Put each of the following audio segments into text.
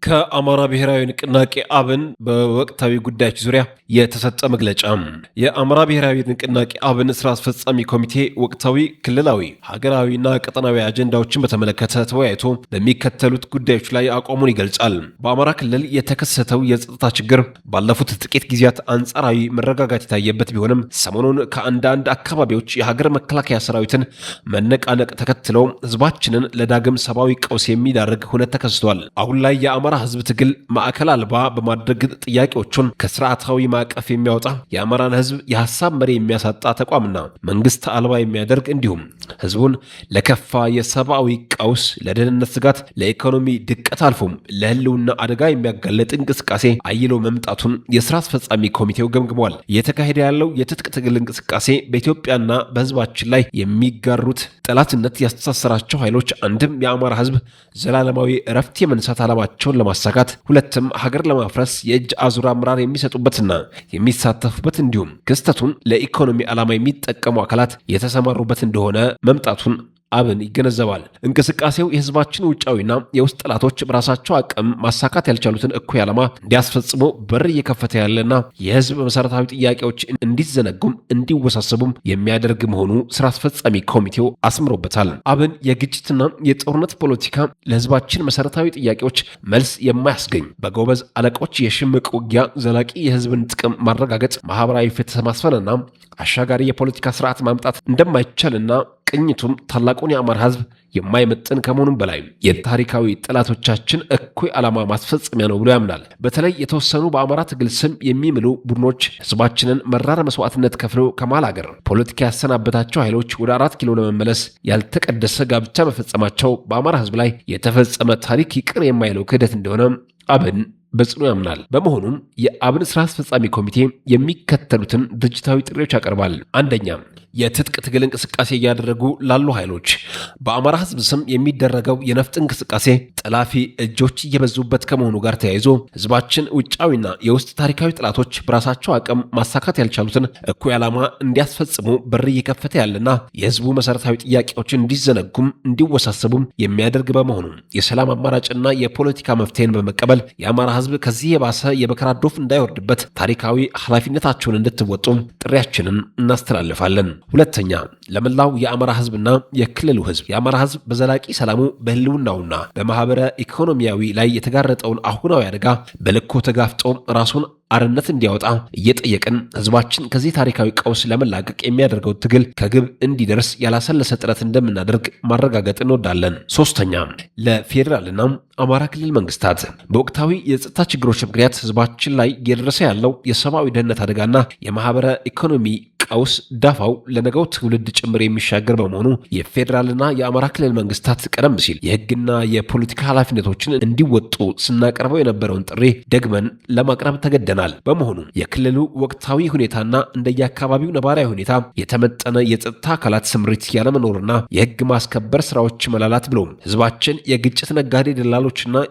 ከአማራ ብሔራዊ ንቅናቄ አብን በወቅታዊ ጉዳዮች ዙሪያ የተሰጠ መግለጫ። የአማራ ብሔራዊ ንቅናቄ አብን ስራ አስፈጻሚ ኮሚቴ ወቅታዊ ክልላዊ፣ ሀገራዊና ቀጠናዊ አጀንዳዎችን በተመለከተ ተወያይቶ በሚከተሉት ጉዳዮች ላይ አቋሙን ይገልጻል። በአማራ ክልል የተከሰተው የጸጥታ ችግር ባለፉት ጥቂት ጊዜያት አንጻራዊ መረጋጋት የታየበት ቢሆንም ሰሞኑን ከአንዳንድ አካባቢዎች የሀገር መከላከያ ሰራዊትን መነቃነቅ ተከትለው ህዝባችንን ለዳግም ሰብአዊ ቀውስ የሚዳርግ ሁነት ተከስቷል። አሁን ላይ የአማራ ህዝብ ትግል ማዕከል አልባ በማድረግ ጥያቄዎቹን ከስርዓታዊ ማዕቀፍ የሚያወጣ የአማራን ህዝብ የሐሳብ መሪ የሚያሳጣ ተቋምና መንግስት አልባ የሚያደርግ እንዲሁም ህዝቡን ለከፋ የሰብአዊ ቀውስ፣ ለደህንነት ስጋት፣ ለኢኮኖሚ ድቀት አልፎም ለህልውና አደጋ የሚያጋለጥ እንቅስቃሴ አይሎ መምጣቱን የስራ አስፈጻሚ ኮሚቴው ገምግሟል። እየተካሄደ ያለው የትጥቅ ትግል እንቅስቃሴ በኢትዮጵያና በህዝባችን ላይ የሚጋሩት ጠላትነት ያስተሳሰራቸው ኃይሎች አንድም የአማራ ህዝብ ዘላለማዊ እረፍት የመንሳት ዓላማቸውን ለማሳካት፣ ሁለትም ሀገር ለማፍረስ የእጅ አዙር አመራር የሚሰጡበትና የሚሳተፉበት እንዲሁም ክስተቱን ለኢኮኖሚ ዓላማ የሚጠቀሙ አካላት የተሰማሩበት እንደሆነ መምጣቱን አብን ይገነዘባል። እንቅስቃሴው የህዝባችን ውጫዊና የውስጥ ጠላቶች በራሳቸው አቅም ማሳካት ያልቻሉትን እኩይ ዓላማ እንዲያስፈጽሙ በር እየከፈተ ያለና የህዝብ መሰረታዊ ጥያቄዎች እንዲዘነጉም እንዲወሳሰቡም የሚያደርግ መሆኑ ስራ አስፈጻሚ ኮሚቴው አስምሮበታል። አብን የግጭትና የጦርነት ፖለቲካ ለህዝባችን መሰረታዊ ጥያቄዎች መልስ የማያስገኝ በጎበዝ አለቆች የሽምቅ ውጊያ ዘላቂ የህዝብን ጥቅም ማረጋገጥ፣ ማህበራዊ ፍትህ ማስፈንና አሻጋሪ የፖለቲካ ስርዓት ማምጣት እንደማይቻልና ቅኝቱም ታላቁን የአማራ ህዝብ የማይመጥን ከመሆኑም በላይ የታሪካዊ ጠላቶቻችን እኩይ ዓላማ ማስፈጸሚያ ነው ብሎ ያምናል። በተለይ የተወሰኑ በአማራ ትግል ስም የሚምሉ ቡድኖች ህዝባችንን መራር መስዋዕትነት ከፍለው ከመሃል ሀገር ፖለቲካ ያሰናበታቸው ኃይሎች ወደ 4 ኪሎ ለመመለስ ያልተቀደሰ ጋብቻ መፈጸማቸው በአማራ ህዝብ ላይ የተፈጸመ ታሪክ ይቅር የማይለው ክህደት እንደሆነ አብን በጽኑ ያምናል። በመሆኑም የአብን ስራ አስፈጻሚ ኮሚቴ የሚከተሉትን ድርጅታዊ ጥሪዎች ያቀርባል። አንደኛ፣ የትጥቅ ትግል እንቅስቃሴ እያደረጉ ላሉ ኃይሎች በአማራ ህዝብ ስም የሚደረገው የነፍጥ እንቅስቃሴ ጠላፊ እጆች እየበዙበት ከመሆኑ ጋር ተያይዞ ህዝባችን ውጫዊና የውስጥ ታሪካዊ ጠላቶች በራሳቸው አቅም ማሳካት ያልቻሉትን እኩይ ዓላማ እንዲያስፈጽሙ በር እየከፈተ ያለና የህዝቡ መሰረታዊ ጥያቄዎችን እንዲዘነጉም እንዲወሳሰቡም የሚያደርግ በመሆኑ የሰላም አማራጭና የፖለቲካ መፍትሄን በመቀበል የአማራ ህዝብ ከዚህ የባሰ የመከራ ዶፍ እንዳይወርድበት ታሪካዊ ኃላፊነታቸውን እንድትወጡ ጥሪያችንን እናስተላልፋለን። ሁለተኛ፣ ለመላው የአማራ ህዝብና የክልሉ ህዝብ የአማራ ህዝብ በዘላቂ ሰላሙ በህልውናውና በማህበረ ኢኮኖሚያዊ ላይ የተጋረጠውን አሁናዊ አደጋ በልኩ ተጋፍጦ ራሱን አርነት እንዲያወጣ እየጠየቅን ህዝባችን ከዚህ ታሪካዊ ቀውስ ለመላቀቅ የሚያደርገው ትግል ከግብ እንዲደርስ ያላሰለሰ ጥረት እንደምናደርግ ማረጋገጥ እንወዳለን። ሶስተኛ፣ ለፌዴራልና አማራ ክልል መንግስታት በወቅታዊ የጸጥታ ችግሮች ምክንያት ህዝባችን ላይ እየደረሰ ያለው የሰብአዊ ደህንነት አደጋና የማህበረ ኢኮኖሚ ቀውስ ዳፋው ለነገው ትውልድ ጭምር የሚሻገር በመሆኑ የፌዴራልና የአማራ ክልል መንግስታት ቀደም ሲል የህግና የፖለቲካ ኃላፊነቶችን እንዲወጡ ስናቀርበው የነበረውን ጥሪ ደግመን ለማቅረብ ተገደናል። በመሆኑ የክልሉ ወቅታዊ ሁኔታና እንደየአካባቢው ነባራዊ ሁኔታ የተመጠነ የጸጥታ አካላት ስምሪት ያለመኖርና የህግ ማስከበር ስራዎች መላላት ብሎም ህዝባችን የግጭት ነጋዴ ደላሎችና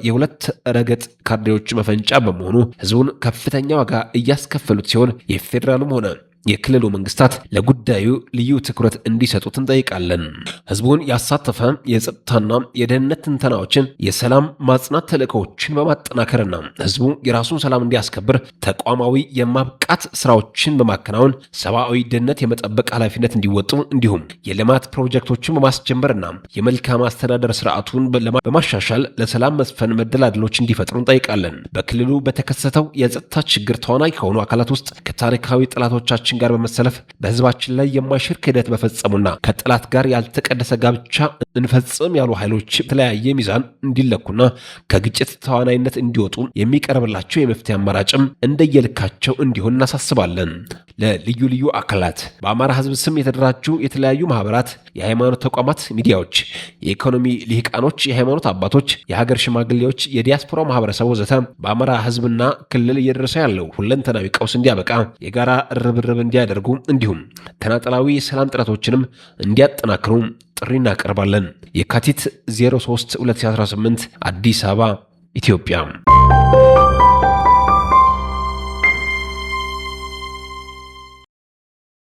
የሁለት ረገጥ ካድሬዎች መፈንጫ በመሆኑ ህዝቡን ከፍተኛ ዋጋ እያስከፈሉት ሲሆን የፌዴራሉም ሆነ የክልሉ መንግስታት ለጉዳዩ ልዩ ትኩረት እንዲሰጡት እንጠይቃለን። ህዝቡን ያሳተፈ የጸጥታና የደህንነት ትንተናዎችን፣ የሰላም ማጽናት ተልእኮዎችን በማጠናከርና ህዝቡ የራሱን ሰላም እንዲያስከብር ተቋማዊ የማብቃት ስራዎችን በማከናወን ሰብአዊ ደህንነት የመጠበቅ ኃላፊነት እንዲወጡ እንዲሁም የልማት ፕሮጀክቶችን በማስጀመርና የመልካም አስተዳደር ስርዓቱን በማሻሻል ለሰላም መስፈን መደላድሎች እንዲፈጥሩ እንጠይቃለን። በክልሉ በተከሰተው የጸጥታ ችግር ተዋናይ ከሆኑ አካላት ውስጥ ከታሪካዊ ጠላቶቻችን ጋር በመሰለፍ በህዝባችን ላይ የማይሽር ክህደት በፈጸሙና ከጠላት ጋር ያልተቀደሰ ጋብቻ እንፈጽም ያሉ ኃይሎች የተለያየ ሚዛን እንዲለኩና ከግጭት ተዋናይነት እንዲወጡ የሚቀርብላቸው የመፍትሄ አማራጭም እንደየልካቸው እንዲሆን እናሳስባለን። ለልዩ ልዩ አካላት በአማራ ህዝብ ስም የተደራጁ የተለያዩ ማህበራት፣ የሃይማኖት ተቋማት፣ ሚዲያዎች፣ የኢኮኖሚ ልሂቃኖች፣ የሃይማኖት አባቶች፣ የሀገር ሽማግሌዎች፣ የዲያስፖራ ማህበረሰብ ወዘተ በአማራ ህዝብና ክልል እየደረሰ ያለው ሁለንተናዊ ቀውስ እንዲያበቃ የጋራ ርብርብ እንዲያደርጉ እንዲሁም ተናጠላዊ የሰላም ጥረቶችንም እንዲያጠናክሩ ጥሪ እናቀርባለን። የካቲት 03 2018 አዲስ አበባ ኢትዮጵያ።